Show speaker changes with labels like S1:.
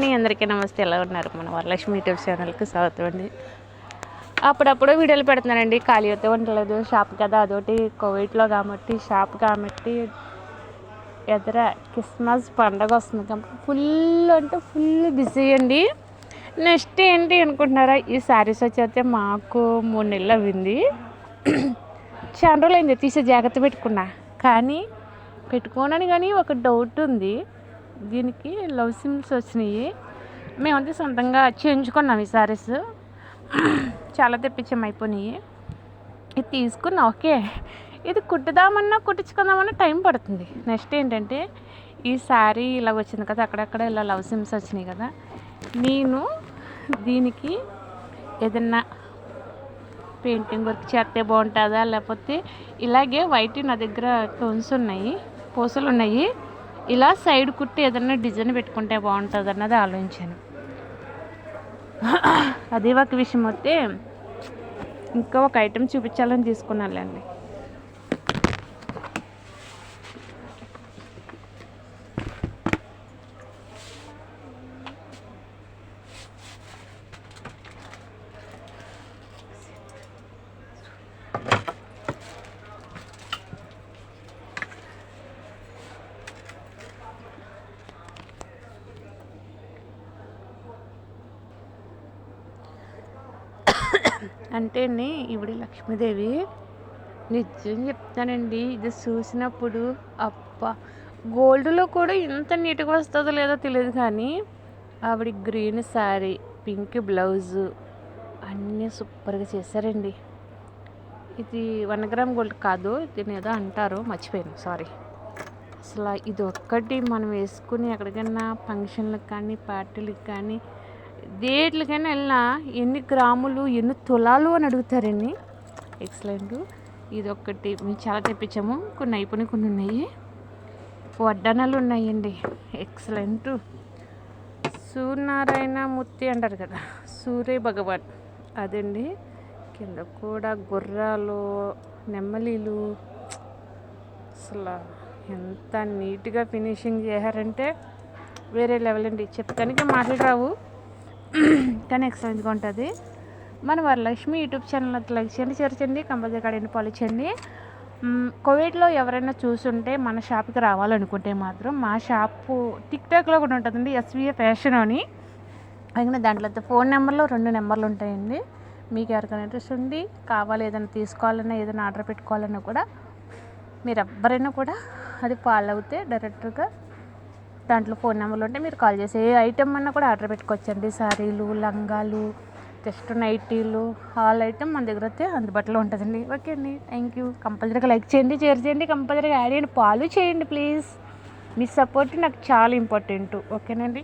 S1: అందరికీ నమస్తే. ఎలా ఉన్నారు? మన వరలక్ష్మి యూట్యూబ్ ఛానల్కి స్వాగతం అండి. అప్పుడప్పుడు వీడియోలు పెడుతున్నానండి, ఖాళీ అయితే ఉండలేదు. షాప్ కదా, అదొకటి కోవిడ్లో కాబట్టి షాప్ కాబట్టి ఎదుర క్రిస్మస్ పండగ వస్తుంది కాబట్టి ఫుల్ అంటే ఫుల్ బిజీ అండి. నెక్స్ట్ ఏంటి అనుకుంటున్నారా, ఈ శారీస్ వచ్చేస్తే మాకు 3 నెలలు అయింది. చాలా రోజులు అయింది తీసే జాగ్రత్త పెట్టుకున్నా, కానీ పెట్టుకోనని కానీ ఒక డౌట్ ఉంది. దీనికి లవ్ సిమ్స్ వచ్చినాయి. మేమంతా సొంతంగా చేయించుకున్నాం ఈ శారీస్. చాలా తెప్పించాం, అయిపోయినాయి. ఇది తీసుకున్నా, ఓకే. ఇది కుట్టుదామన్నా కుట్టించుకుందామన్నా టైం పడుతుంది. నెక్స్ట్ ఏంటంటే ఈ శారీ ఇలా వచ్చింది కదా, అక్కడక్కడ ఇలా లవ్ సిమ్స్ వచ్చినాయి కదా. నేను దీనికి ఏదన్నా పెయింటింగ్ వర్క్ చేస్తే బాగుంటుందా, లేకపోతే ఇలాగే వైట్ నా దగ్గర టోన్స్ ఉన్నాయి, పూసలు ఉన్నాయి, ఇలా సైడ్ కుట్టి ఏదన్నా డిజైన్ పెట్టుకుంటే బాగుంటుంది అన్నది ఆలోచించాను. అదే ఒక విషయం వస్తే ఇంకా ఒక ఐటెం చూపించాలని తీసుకున్నానులేండి. అంటే ఇవిడి లక్ష్మీదేవి, నిజం చెప్తానండి, ఇది చూసినప్పుడు అబ్బా, గోల్డ్లో కూడా ఇంత నీట్గా వస్తుందో లేదో తెలియదు, కానీ ఆవిడ గ్రీన్ శారీ, పింక్ బ్లౌజు అన్నీ సూపర్గా చేశారండి. ఇది 1 గ్రామ్ గోల్డ్ కాదు, దీని ఏదో అంటారు, మర్చిపోయాను, సారీ. అసలు ఇది ఒక్కటి మనం వేసుకుని ఎక్కడికైనా ఫంక్షన్లకు కానీ పార్టీలకు కానీ దేట్లకైనా వెళ్ళినా ఎన్ని గ్రాములు ఎన్ని తులాలు అని అడుగుతారండి. ఎక్సలెంట్. ఇది ఒక్కటి మేము చాలా తెప్పించాము, కొన్ని అయిపోయినాయి, కొన్ని ఉన్నాయి, వడ్డానాలు ఉన్నాయండి. ఎక్సలెంట్. సూర్యనారాయణ మూర్తి అంటారు కదా, సూర్య భగవాన్ అదండి. కింద కూడా గుర్రాలు, నెమ్మలీలు, అసలు ఎంత నీట్గా ఫినిషింగ్ చేశారంటే వేరే లెవెల్ అండి. చెప్తానికి మాటలు రావు, కానీ ఎక్సలెంట్గా ఉంటుంది. మన వరలక్ష్మి యూట్యూబ్ ఛానల్ లైక్ చేయండి, షేర్ చేయండి, కంపల్సరీ కాడని ఫాలో చేయండి. కోవిడ్లో ఎవరైనా చూసుంటే మన షాప్కి రావాలనుకుంటే మాత్రం మా షాపు టిక్టాక్లో కూడా ఉంటుందండి, ఎస్వీఏ ఫ్యాషన్ అని. అలాగే దాంట్లో ఫోన్ నెంబర్లో 2 నెంబర్లు ఉంటాయండి. మీకు ఎవరికైనా ఇంట్రెస్ట్ ఉండి కావాలి, ఏదైనా తీసుకోవాలన్నా ఏదైనా ఆర్డర్ పెట్టుకోవాలన్నా కూడా మీరు ఎవ్వరైనా కూడా అది ఫాలో అవుతే డైరెక్ట్గా దాంట్లో ఫోన్ నెంబర్లు ఉంటే మీరు కాల్ చేసి ఏ ఐటమ్ అన్నా కూడా ఆర్డర్ పెట్టుకోవచ్చండి. శారీలు, లంగాలు, జస్ట్ నైటీలు, ఆల్ ఐటమ్ మన దగ్గర అయితే అందుబాటులో ఉంటుందండి. ఓకే అండి, థ్యాంక్ యూ. కంపల్సరీగా లైక్ చేయండి, షేర్ చేయండి, కంపల్సరీగా యాడ్ చేయండి, ఫాలో చేయండి ప్లీజ్. మీ సపోర్ట్ నాకు చాలా ఇంపార్టెంట్. ఓకేనండి.